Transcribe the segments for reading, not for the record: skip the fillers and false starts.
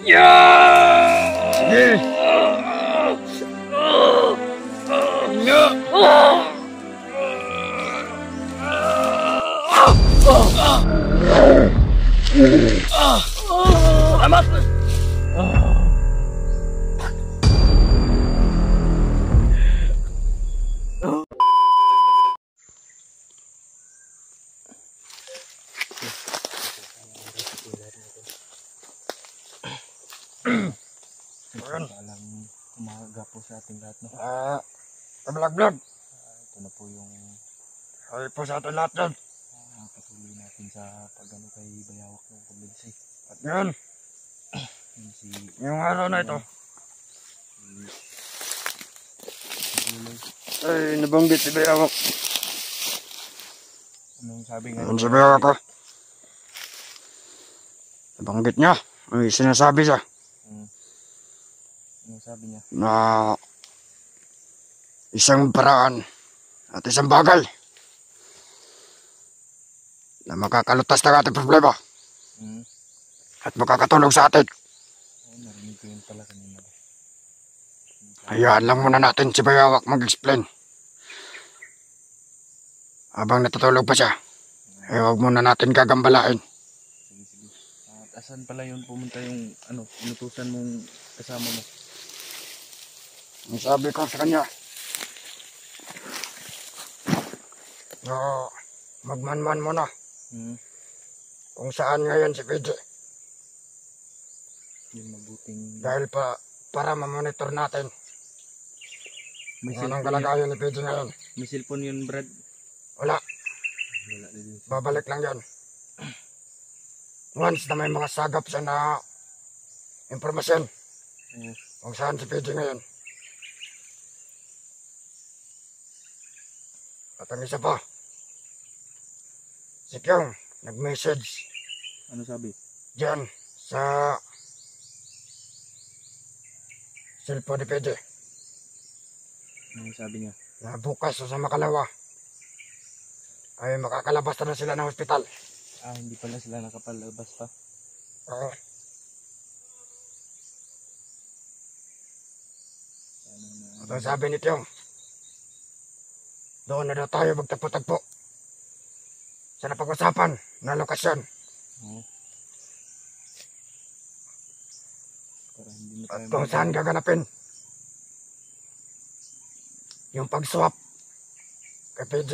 Sige. Salamat! Alang umaga po sa ating lahat, no? Kabalag-vlog. Ito na po yung Ay po sa ating lahat dyan. patuloy natin sa pag-ano kay Bayawak ng kumbinsi. At ngayon, Yung si ngayong araw na ito, ay nabanggit si Bayawak. anong sabi nga? Ano si Bayawak ko? Nabanggit niya. May sinasabi siya Anong sabi niya? na isang paraan at isang bagay na makakalutas ng ating problema at makakatulong sa atin. Narinig ko yun pala kanina. Hayaan lang muna natin si Bayawak mag-explain. Habang natutulog pa siya, ay huwag muna natin gagambalain. Sige, sige. At asan pala yun pumunta yung inutusan mong kasama mo? Ang sabi ko sa kanya, na magmanman muna kung saan ngayon si PJ. Yung mabuting... Dahil para mamonitor natin anong kalagayan ni PJ ngayon. May cellphone yun, Brad? Wala, Wala din. babalik lang yan. Once na may mga sagap siya na impormasyon kung saan si PJ ngayon. At ang isa pa, si Kyong nag-message Ano sabi? diyan sa cellphone ni PJ Ano sabi niya? na bukas o sa makalawa ay makakalabas na sila ng hospital. Hindi pala sila nakapalabas pa. Oo. At ang sabi ni Kyong, doon na daw tayo magtagpo-tagpo sa napag-usapan na lokasyon. Para hindi na At tayo kung saan gaganapin yung pag-swap kay PJ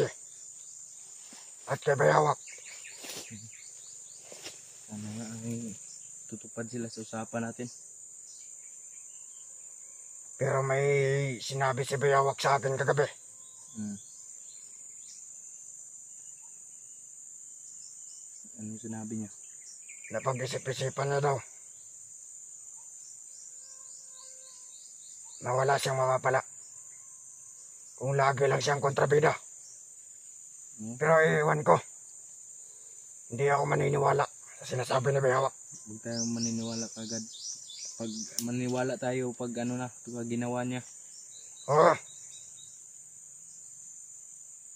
at kay Bayawak. Sana nga ay tutupad sila sa usapan natin. Pero may sinabi si Bayawak sa akin kagabi. Anong sinabi niya? Napag-isip-isipan niya daw na wala siyang mapapala kung lagi lang siyang kontrabida. Pero iwan ko, hindi ako maniniwala sa sinasabi ni Bayawak. Huwag tayong maniniwala kagad. Pag maniwala tayo pag pag ginawa niya. Oo.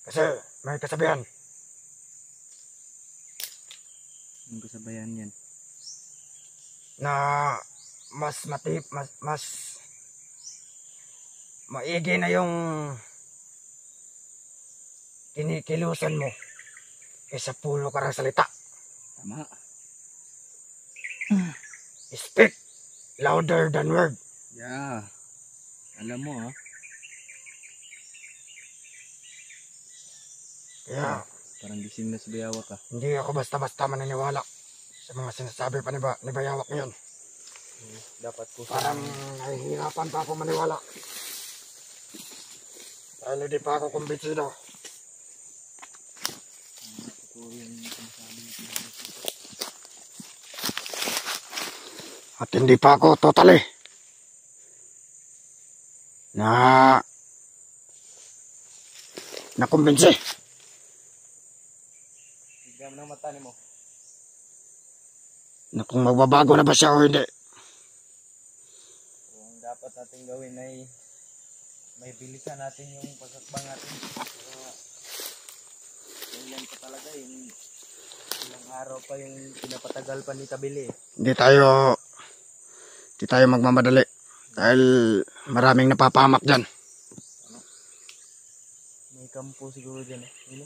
Kasi may kasabihan, Ang kasabayan yan. na mas maigi na yung kinikilusan mo kaysa pulo ka ng salita. Tama. Speak louder than word. Yeah. Alam mo Kaya parang gising na si Bayawak hindi ako basta-basta maniniwala sa mga sinasabi pa ni Bayawak ngayon. Dapat po Parang nahihirapan pa ako maniwala. Dahil hindi pa ako kumbinsido. At hindi pa ako totally na kumbinsi. Tignan mo ng mata ni mo. Na kung magbabago na ba siya o hindi. Kung dapat natin gawin ay may bilisan natin yung pagsakbang natin. Yan pa talaga yung ilang araw pa yung pinapatagal pa ni Kabili. Hindi tayo Di tayo magmamadali. Dahil maraming napapahamak dyan. May kampo siguro dyan eh. Ano?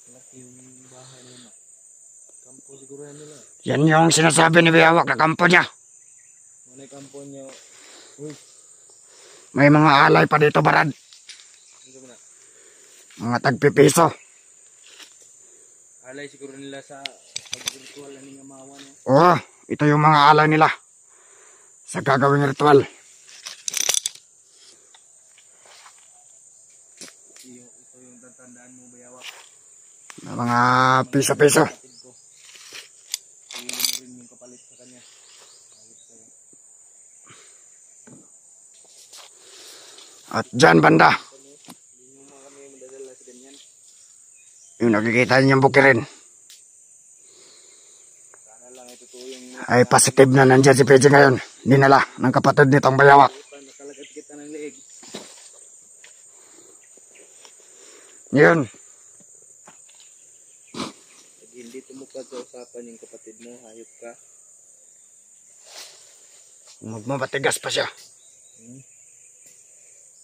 Laki yung bahay nila. Kampo siguro yan nila. Yan yung sinasabi ni Biyawak na kampo niya. May kampo niya. Uy, May mga alay pa dito, Brad. ano ba na? Mga tagpipiso. Alay siguro nila sa pag-ritual na ng amawan. Oo, ito yung mga alay nila sa gagawing ritual. Ito yung tatandaan mo, Biyawak. Na mga piso-piso. Kapatid ko. Hindi mo rin yung kapalit sa kanya. Ayos kayo. At dyan banda, Hindi mo mga kami madadala sa ganyan. yung nakikita niyo yung bukirin, Sana lang ito to yung ay positive na nandyan si PJ ngayon. Dinala ng kapatid nitong Biyawak. nakalagat kita ng leeg. Yun, Pag hindi tumupad sa usapan yung kapatid mo, hayop ka. magmamatigas pa siya.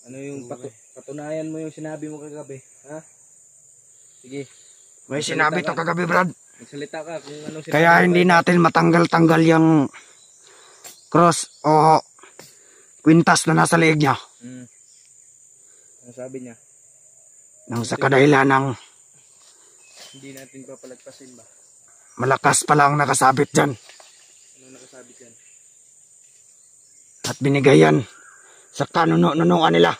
Ano yung patunayan mo yung sinabi mo kagabi? Ha? Sige, May sinabi to kagabi, Brad. magsalita ka kung anong sinabi Kaya mo. hindi natin matanggal-tanggal yung cross o kwintas na nasa leeg niya. Ano sabi niya? Nang sa kadahilan ng Hindi natin papalagpasin ba? malakas pa lang nakasabit dyan. Ano nakasabi dyan? At binigay yan sa kanuno-nunuan nila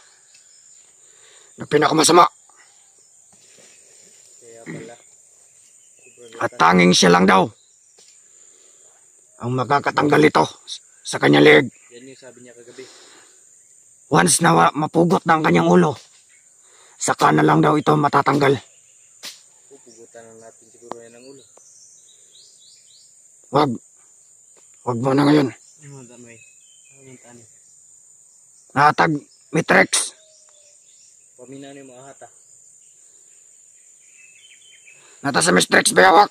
na pinakamasama. Kaya pala. At tanging siya lang daw ang makakatanggal ito sa kanyang leeg. Yan yung sabi niya kagabi. Once na mapugot na ang kanyang ulo, saka na lang daw ito matatanggal. Pupugutan na natin siguro yan ang ulo. Wag mo na ngayon. Ano damay? Ano tani? Natag Mitrex. Pamina ni mga hata. Nata sa Mitrex, Biyawak.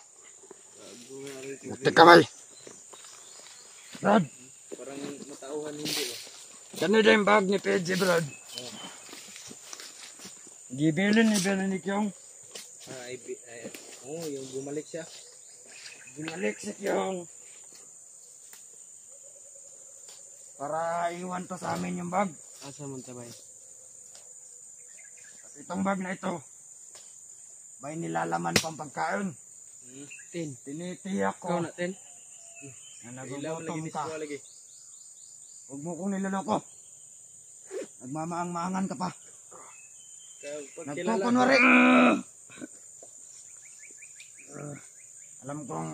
Buti kamay. Brad, Parang matauhan hindi ba? kani na yung bag ni PJ, Brad. Gibilin ni Kyong. Yung bumalik siya. Bumalik si Kyong. Para iwan to sa amin yung bag. Asa mo tabay? At itong bag na ito, may nilalaman pang pagkain. Tin. Tinitiyak Ikaw ko na, Tin. na Ilaw lagi, nagugutom ka. biswa lagi. Huwag mo kong niloloko. Nagmamaang-maangan ka pa. Pagkilala. Nagkukunwari. Alam kong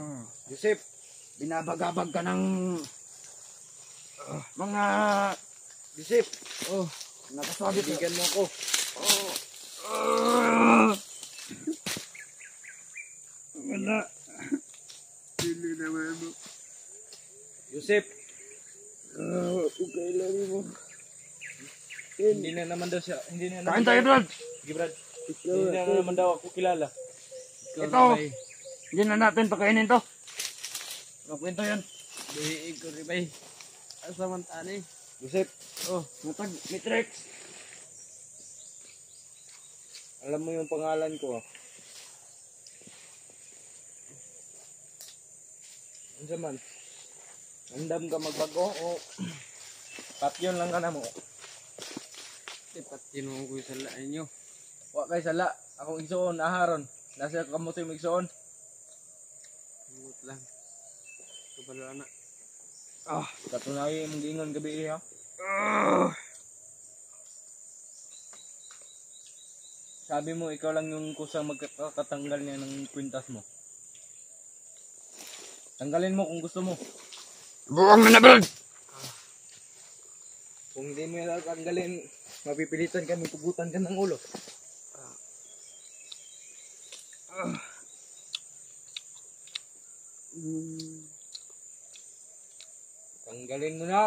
Joseph. binabagabag ka ng mga Joseph. Oh, nakasabi ka. bigan mo ako. Wala. Hindi naman mo. Joseph. Okay lang mo. Hindi na naman daw siya. Hindi na Kain naman tayo, Brad. Sige, Brad. Hindi na naman daw ako kilala. Ito. Hindi na natin pakainin to. Magkwento yan. Hindi ko rin bay. Asa man tani? Joseph. Oh, Matag Mitrex. alam mo yung pangalan ko ah. Ano man? Andam ka magbago o patyon lang ka na mo? Patyon mo ko yung sala inyo. Wa kay sala. Akong igsoon, aharon. Nasa kamuto yung igsoon. Kamut lang. Kabalo na. Katunayo yung gingon gabi ha. Sabi mo, ikaw lang yung kusang magkakatanggal niya ng kwintas mo. Tanggalin mo kung gusto mo. Buwang na na, Brad. Kung hindi mo yung tanggalin, mapipilitan kami, pugutan ka ng ulo. Tanggalin mo na.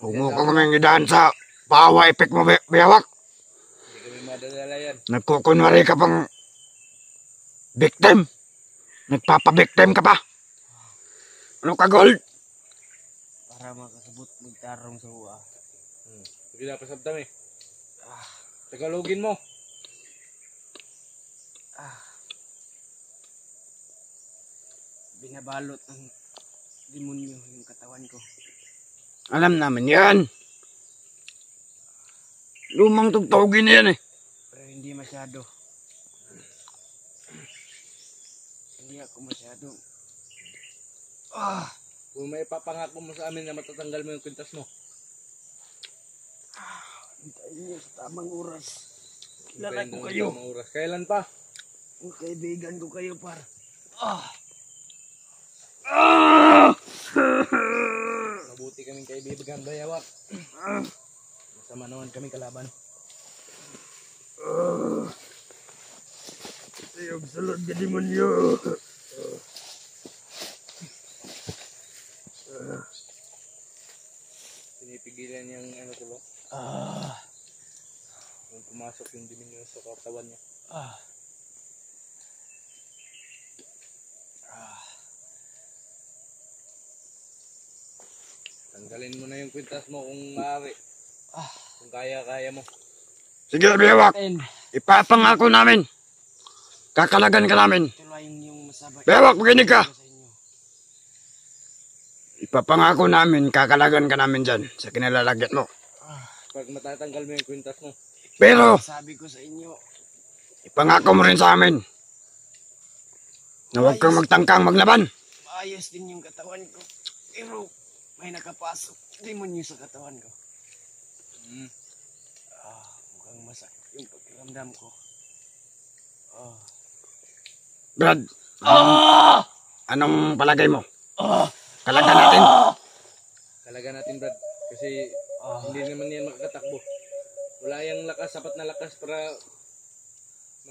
Huwag mo ko kaming idaan sa power effect mo, Biyawak. Hindi kami madadala yan. Nagkukunwari ka pang victim. Nagpapabiktim ka pa. Ano ka, Gold? Para makasabot magtarong sa uwa. Sige na, pasabdam eh. Tagalogin mo. Binabalot ng demonyo yung katawan ko. Alam namin yan. Lumang tugtugin na yan eh. Pero hindi masyado. Hindi ako masyado. Kung may papangako mo sa amin na matatanggal mo yung kwintas mo. Hintayin niyo sa tamang oras. Kilala ko kayo. Oras. Kailan pa? Ang kaibigan ko kayo, par. Mabuti kaming kaibigan, Bayawak. Masama naman kami kalaban. Tiyog salod ka demonyo. Pinipigilan niyang ano ko ba? Kung pumasok yung demonyo sa katawan niya. Tanggalin mo na yung kwintas mo kung maaari. Kung kaya mo. Sige, Bewak. Ipapangako namin. Kakalagan ka namin. Bewak, makinig ka. Ipapangako namin, kakalagan ka namin dyan sa kinalalagyan mo. Pag matatanggal mo yung kwintas mo. Pero, Sabi ko sa inyo, ipangako mo rin sa amin na huwag kang magtangkang maglaban. maayos din yung katawan ko. Pero may nakapasok demonyo sa katawan ko. Mukhang masakit yung pakiramdam ko. Brad, anong palagay mo? Kalagan natin. Kalagan natin, Brad. Kasi hindi naman yan makakatakbo. Wala yung lakas, sapat na lakas para...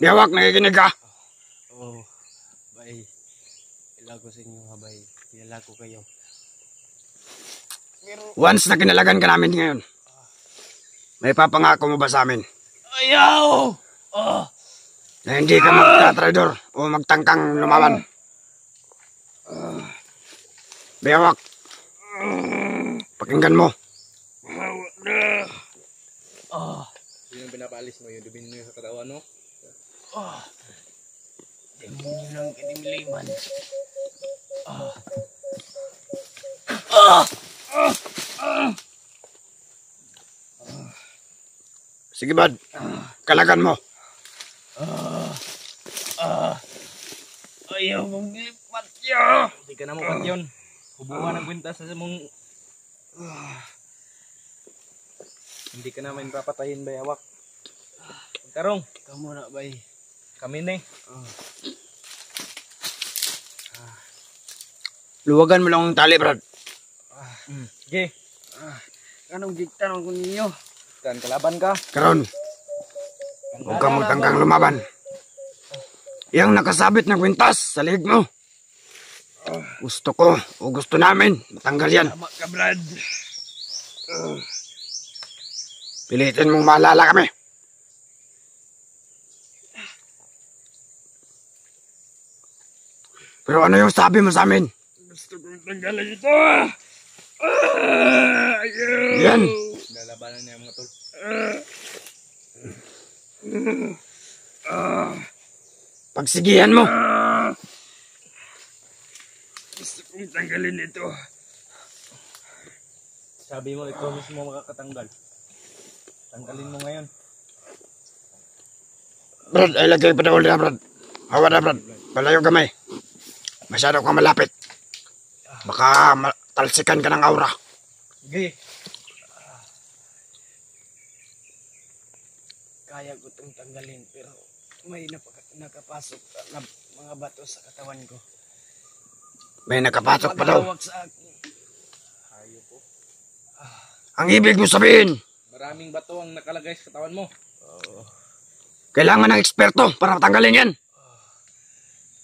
Bewak, nakikinig ka? Bay. Ilago sa inyo, bay. Ilago kayo. Once na kinalagan ka namin ngayon, may papangako mo ba sa amin? Ayaw! Na hindi ka magtatrador o magtangkang lumaban? Bewak, pakinggan mo. Yun yung pinapaalis mo, yung demonyo sa katawan, no? Demonyo ng kinimliman. Sige, bad. Kalagan mo. Ayaw mong lipat yun. Hindi ka na mo pat yun. Hubuhan ang kwintas sa mong... Hindi ka namin papatayin, Bayawak. Karong. Ikaw muna, bay. Kami na eh. Luwagan mo lang ang tali, Brad. Sige. Anong gigtan ako ninyo? Dan kalaban ka. Karon, huwag kang magtangkang lumaban. Yang nakasabit na kwintas sa lihig mo. Gusto ko o gusto namin matanggal yan. Tama ka, Brad. Pilitin mong maalala kami. Pero ano yung sabi mo sa amin? Gusto kong tanggalin ito. Yan. Lalabanan niya mga tol. Pagsigihan mo. Gusto kong tanggalin ito. Sabi mo, ikaw mismo makakatanggal. Tanggalin mo ngayon. Brad, ay lagay pa na ulit na, Brad. Hawa na, Brad. Palayo gamay. Masyado kang malapit. Baka talsikan ka ng aura. Sige. Kaya ko itong tanggalin pero may nakapasok na mga bato sa katawan ko. May nakapasok pa daw. Maghawak sa akin. Hayop po. Ang ibig mo sabihin, Maraming bato ang nakalagay sa katawan mo. kailangan ng eksperto para matanggalin yan.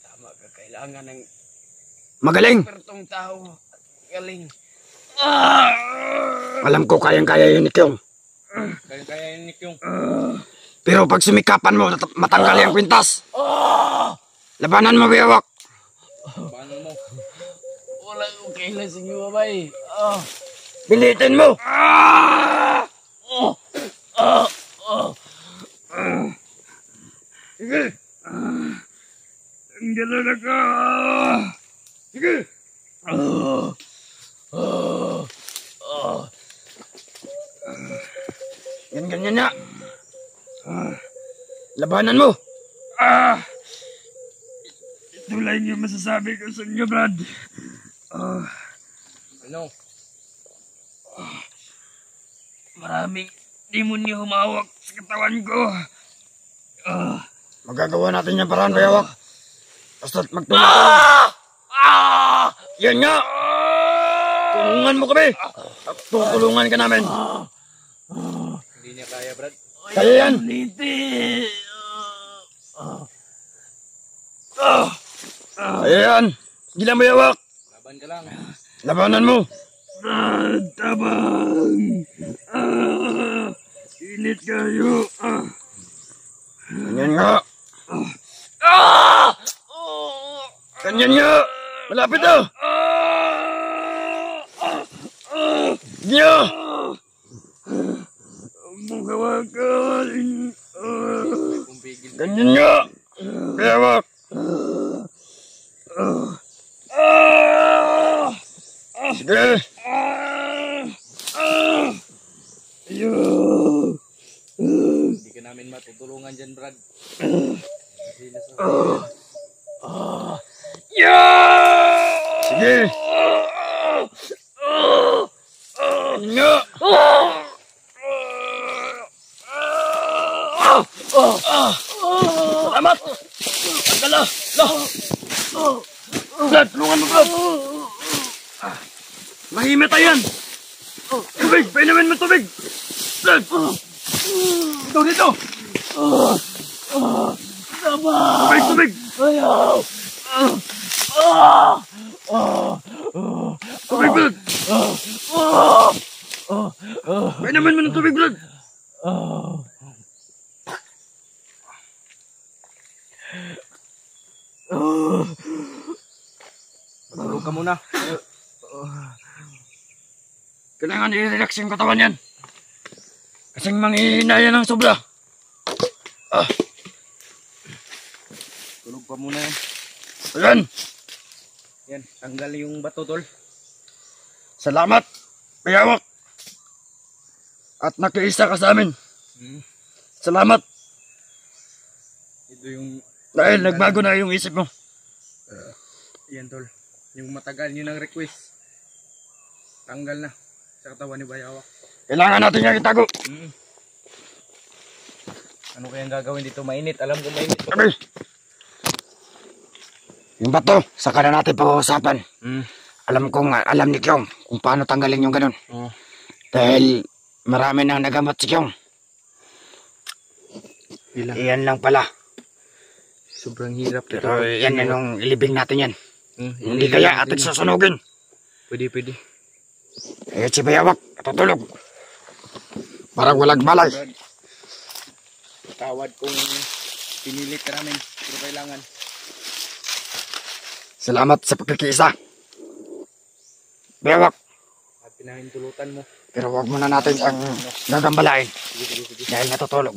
Tama ka, kailangan ng Magaling. pertong tao. Galing. Alam ko kayang-kaya yun ni Kyong. Kaya yun yung... Pero pag sumikapan mo, matanggal yung kwintas. Labanan mo, Bewak. Paano mo? Wala akong kailan sa inyo, babay. Pilitin mo! Sige! Tanggalan na ka! Sige! Yan ganyan na! Labanan mo! Ito lang yung masasabi ko sa inyo, Brad. Ano? Maraming demonyo humawak sa katawan ko. Magagawa natin yung paraan, Bayawak. Basta't magtulungan. Yan nga! Tulungan mo kami! At tutulungan ka namin. Hindi niya kaya, Brad. Kaya yan! Kaya yan! Sige lang, Bayawak! Laban ka lang. Labanan mo! Brad, tabang! Init kayo! Ganyan nga! Ganyan nga! Malapit na! Niya! Magawakan! Kumpigil. Ganyan nga! Bayawak! Sige! Hindi ka namin matutulungan dyan, Brad. Hindi na sa... Sige! Nga! Salamat! Pagkala! Brad, tulungan mo, Brad! Mahimit ayan! Tubig! Painamin mo tubig! Brad! Dito, dito! Tubig, tubig! Tubig, Brad! Painamin mo ng tubig, Brad! Matulog ka muna. Kailangan i-relax yung katawan yan. Kasing manghihina yan ng sobra. Tulog ka muna yan. Ayan. Yan, tanggal yung bato, tol. Salamat, Bayawak. At nakiisa ka sa amin. Salamat. Ito yung... Dahil nagbago na yung isip mo. Yan, tol. Yung matagal nyo ng request. Tanggal na sa katawan ni Bayawak. Kailangan natin yung itago. Ano kayang gagawin dito? Mainit. Alam ko mainit. Sabi. Yung bato, saka na natin pag-uusapan. Alam ni Kyong kung paano tanggalin yung ganun. Dahil marami nang nagamot si Kyong. Iyan lang pala. Sobrang hirap. Pero yan yung ilibing natin yan. Hindi kaya ating susunugin. Pwede, pwede. Eh, si Bayawak, tutulog. Parang walang malay. Tawad kung pinilit ka namin. Pero kailangan. Salamat sa pagkikiisa. Bayawak, At pinahintulutan mo. pero wag muna natin ang gagambalain. Dahil natutulog.